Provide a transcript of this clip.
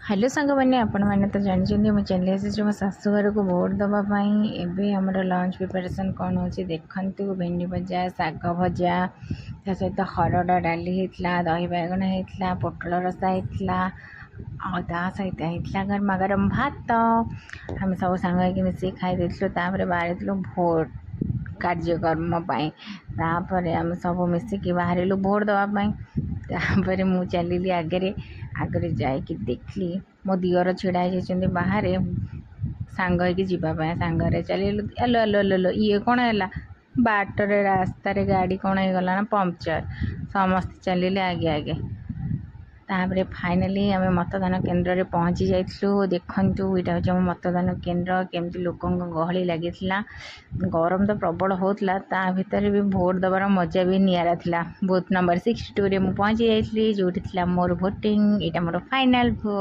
Hello सांग मैंने आपण मैंने तो जानते मुझे चली आसी मो शाशुघर को भोट दवापाई। एवं आम लंच प्रिपरेसन कौन हो देखु भेंडी भजा शाग भजा ता सहित हरड़ डाली होता दही बैगण होता पोटल रसा होता आ सहित होता गरमा गरम भात आम सब सांग मिसिक खाई तापर बाहर भोट कार्यक्रम तापर आम सब मिसिक बाहर भोट दवापाई। तापर मु चलिली आगे आगे जाकि देखली मो दिवर छिड़ा जाइए बाहर सांग होगी सांगे चलिए एलो एलो एलो एलो ये कौन है बाटर रास्तार गाड़ी कौन हो गला ना पंक्चर समस्त चलिए आगे आगे। तापर फाइनाली आम मतदान केन्द्र में पहुँची जाइलु। देखु यहाँ हूँ मतदान केन्द्र केमती लोक गहली लगी गरम तो प्रबल होता ता भितर भी भोट दबार मजा भी निरा था। बूथ नंबर 62 रे मु पहुँची जाइली जो मोर भोटिंग यहाँ मोर फाइनाल भोट।